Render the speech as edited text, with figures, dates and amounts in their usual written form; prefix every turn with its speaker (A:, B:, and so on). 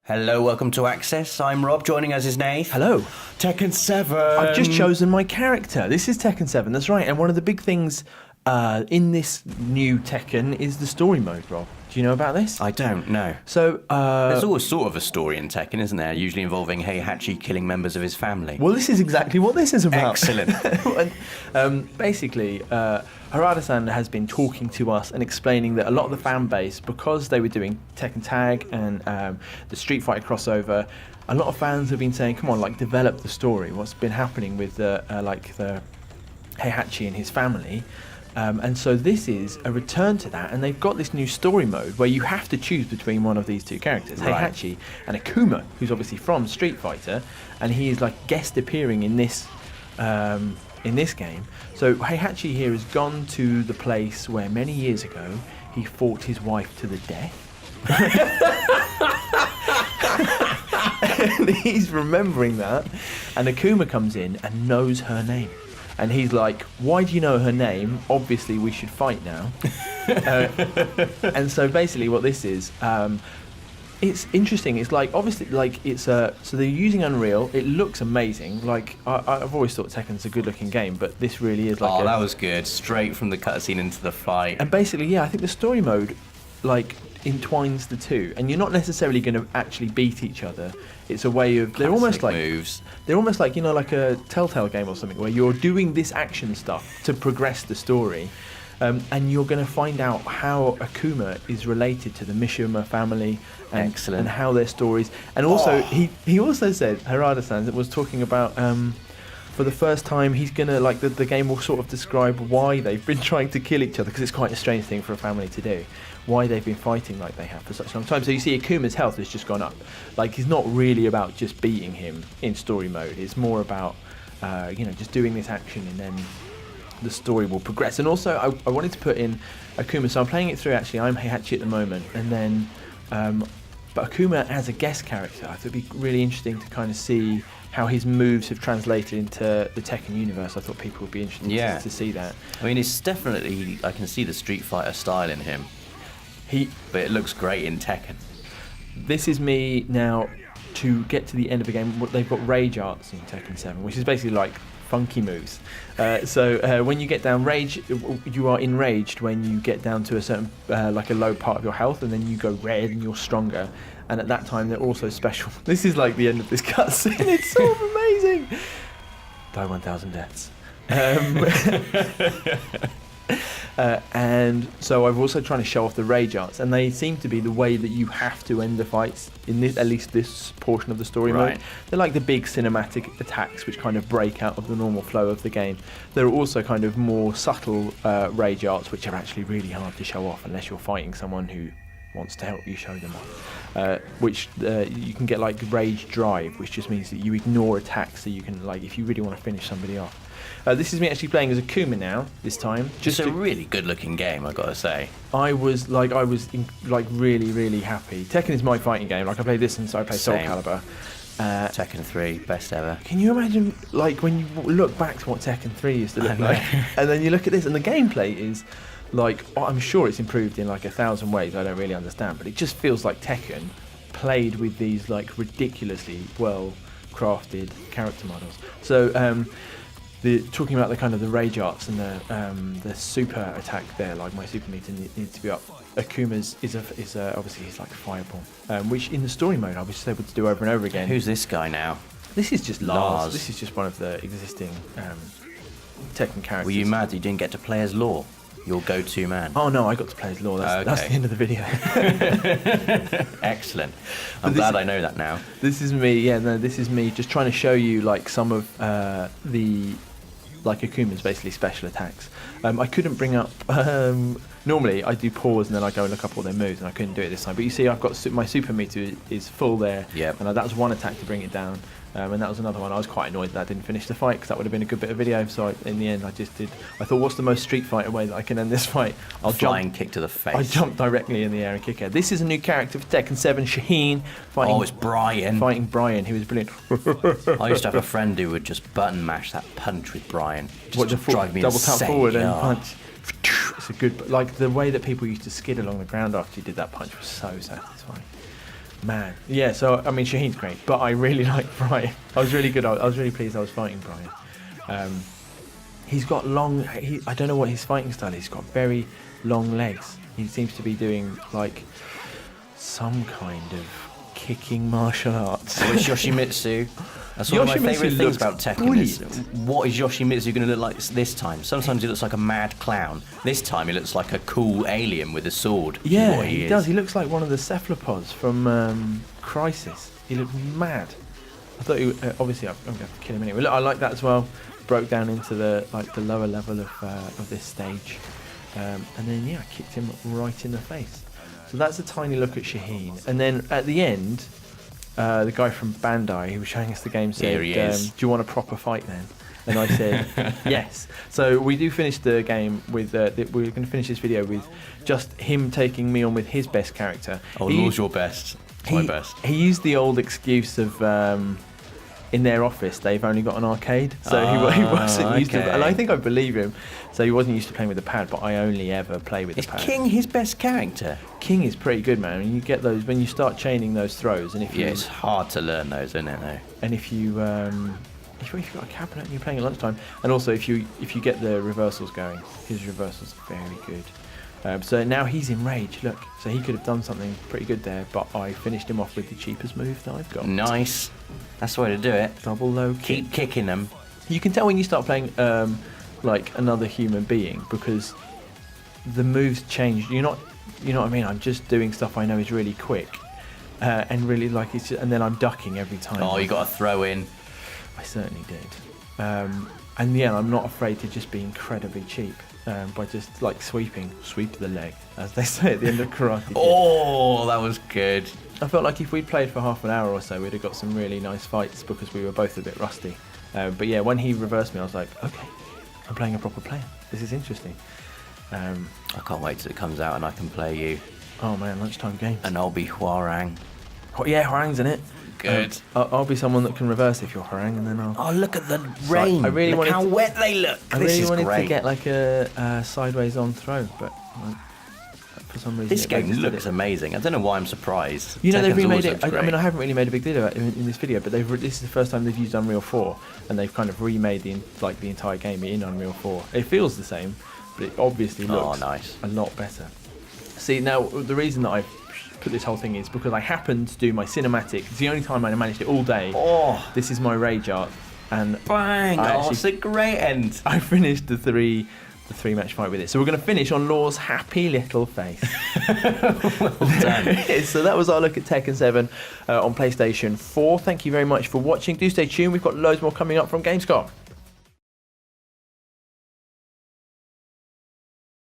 A: Hello, welcome to Access. I'm Rob, joining us is Nath.
B: Hello.
A: Tekken 7.
B: I've just chosen my character. This is Tekken 7, that's right. And one of the big things in this new Tekken is the story mode, Rob. Do you know about this?
A: I don't know.
B: So,
A: There's always sort of a story in Tekken, isn't there? Usually involving Heihachi killing members of his family.
B: well, this is exactly what this is about.
A: Excellent.
B: Basically, Harada-san has been talking to us and explaining that a lot of the fan base, because they were doing Tekken Tag and the Street Fighter crossover, a lot of fans have been saying, come on, like, develop the story. What's been happening with the Heihachi and his family. And so this is a return to that, and they've got this new story mode where you have to choose between one of these two characters,
A: Right.
B: Heihachi and Akuma, who's obviously from Street Fighter, and he is like guest appearing in this game. So Heihachi here has gone to the place where many years ago he fought his wife to the death. And he's remembering that, and Akuma comes in and knows her name. And he's like, why do you know her name? Obviously, we should fight now. And so basically what this is, it's interesting. It's like, obviously, like, so they're using Unreal. It looks amazing. Like, I've always thought Tekken's a good-looking game, but this really is like
A: that was good. Straight from the cutscene into the fight.
B: And basically, yeah, I think the story mode, like, entwines the two. And you're not necessarily going to actually beat each other. It's a way of, they're almost like
A: moves.
B: They're almost like, you know, like a Telltale game or something where you're doing this action stuff to progress the story. And you're going to find out how Akuma is related to the Mishima family and,
A: Excellent.
B: and how their stories. And also, he also said, Harada-san was talking about, for the first time, he's going to, like, the game will sort of describe why they've been trying to kill each other, because it's quite a strange thing for a family to do. Why they've been fighting like they have for such a long time. So you see Akuma's health has just gone up. Like, he's not really about just beating him in story mode. It's more about, just doing this action, and then the story will progress. And also, I wanted to put in Akuma. So I'm playing it through, actually. I'm Heihachi at the moment. And then, but Akuma as a guest character, I thought it'd be really interesting to kind of see how his moves have translated into the Tekken universe. I thought people would be interested to see that.
A: I mean, it's definitely, I can see the Street Fighter style in him. But it looks great in Tekken.
B: This is me now to get to the end of the game. They've got rage arts in Tekken 7, which is basically like funky moves. So when you get down rage, you are enraged when you get down to a certain, like a low part of your health, and then you go red and you're stronger. And at that time, they're also special. This is like the end of this cutscene. It's so amazing. Die 1,000 deaths. And so I've also trying to show off the rage arts, and they seem to be the way that you have to end the fights in this, at least this portion of the story mode. They're like the big cinematic attacks which kind of break out of the normal flow of the game. There are also kind of more subtle rage arts which are actually really hard to show off unless you're fighting someone who wants to help you show them off. Which you can get like rage drive, which just means that you ignore attacks, so you can, like, if you really want to finish somebody off. This is me actually playing as Akuma now, this time.
A: It's a really good-looking game, I've got to say.
B: I was really, really happy. Tekken is my fighting game. Like, I played this since I played Soul Calibur.
A: Tekken 3, best ever.
B: Can you imagine, like, when you look back to what Tekken 3 used to look like, and then you look at this, and the gameplay is, like, I'm sure it's improved in like 1,000 ways I don't really understand, but it just feels like Tekken played with these, like, ridiculously well-crafted character models. So, talking about the kind of the rage arts and the super attack there, like my super meter needs to be up. Akuma's is obviously he's like a fireball, which in the story mode I was just able to do over and over again.
A: Who's this guy now?
B: This is just Lars. This is just one of the existing Tekken characters.
A: Were you mad you didn't get to play as Law, your go-to man?
B: Oh no, I got to play as Law. That's the end of the video.
A: Excellent. I'm glad I know that now.
B: This is me. Yeah, no, this is me just trying to show you like some of the. Like Akuma's basically special attacks. I couldn't bring up. Normally I do pause and then I go and look up all their moves, and I couldn't do it this time. But you see, I've got my super meter is full there.
A: Yep.
B: And that was one attack to bring it down, and that was another one. I was quite annoyed that I didn't finish the fight, because that would have been a good bit of video. So in the end, I just did. I thought, what's the most Street Fighter way that I can end this fight?
A: Flying kick to the face.
B: I jumped directly in the air and kick her. This is a new character for Tekken 7, Shaheen.
A: It's Brian.
B: Fighting Brian, who was brilliant.
A: I used to have a friend who would just button mash that punch with Brian. Just drive me
B: double
A: insane.
B: tap forward and punch. It's a good, like the way that people used to skid along the ground after you did that punch was so satisfying. Man, yeah. So I mean, Shaheen's great, but I really like Brian. I was really good. I was really pleased I was fighting Brian. He's got long. I don't know what his fighting style is. He's got very long legs. He seems to be doing like some kind of kicking martial arts.
A: Which Yoshimitsu? That's one of my favourite things about Tekken. Is what is Yoshimitsu going to look like this time? Sometimes he looks like a mad clown. This time he looks like a cool alien with a sword.
B: Yeah, he does. He looks like one of the cephalopods from Crisis. He looks mad. I thought he obviously I'm going to have to kill him anyway. Look, I like that as well. Broke down into the lower level of this stage, and then I kicked him right in the face. So that's a tiny look at Shaheen. And then at the end, the guy from Bandai who was showing us the game said, do you want a proper fight then? And I said, yes. So we do finish the game with, we're going to finish this video with just him taking me on with his best character.
A: Oh, Law's your best. My best.
B: He used the old excuse of, in their office, they've only got an arcade. So he wasn't used to, and I think I believe him. So he wasn't used to playing with the pad, but I only ever play with the pad.
A: Is King his best character?
B: King is pretty good, man. And you get those when you start chaining those throws, and if you,
A: it's hard to learn those, isn't it? Though.
B: And if you've got a cabinet and you're playing at lunchtime, and also if you get the reversals going, his reversals are very good. So now he's enraged. Look, so he could have done something pretty good there, but I finished him off with the cheapest move that I've got.
A: Nice. That's the way to do it.
B: Double low kick.
A: Keep kicking them.
B: You can tell when you start playing like another human being because the moves change. You know what I mean? I'm just doing stuff I know is really quick, and really like it's, and then I'm ducking every time.
A: Oh, you got to throw in.
B: I certainly did. And yeah, I'm not afraid to just be incredibly cheap by just like sweep the leg, as they say at the end of Karate Kid.
A: Oh, that was good.
B: I felt like if we'd played for half an hour or so, we'd have got some really nice fights because we were both a bit rusty. But yeah, when he reversed me, I was like, okay, I'm playing a proper player. This is interesting.
A: I can't wait till it comes out and I can play you.
B: Oh man, lunchtime games.
A: And I'll be Hwarang.
B: Yeah, Hwarang's in it.
A: Good.
B: I'll be someone that can reverse if you're Hwarang, and then I'll...
A: Oh, look at the rain.
B: I really
A: look how wet they look.
B: I really wanted to get like a sideways on throw, but for some reason...
A: This game looks amazing. I don't know why I'm surprised.
B: You know, they've remade it. I mean, I haven't really made a big deal about it in this video, but this is the first time they've used Unreal 4, and they've kind of remade the entire game in Unreal 4. It feels the same, but it obviously looks a lot better. See, now, the reason that I've put this whole thing is because I happened to do my cinematic. It's the only time I managed it all day.
A: Oh,
B: this is my rage art, and
A: bang! It's a great end.
B: I finished the three match fight with it. So we're going to finish on Law's happy little face.
A: Well done.
B: So that was our look at Tekken 7 on PlayStation 4. Thank you very much for watching. Do stay tuned. We've got loads more coming up from Gamescom.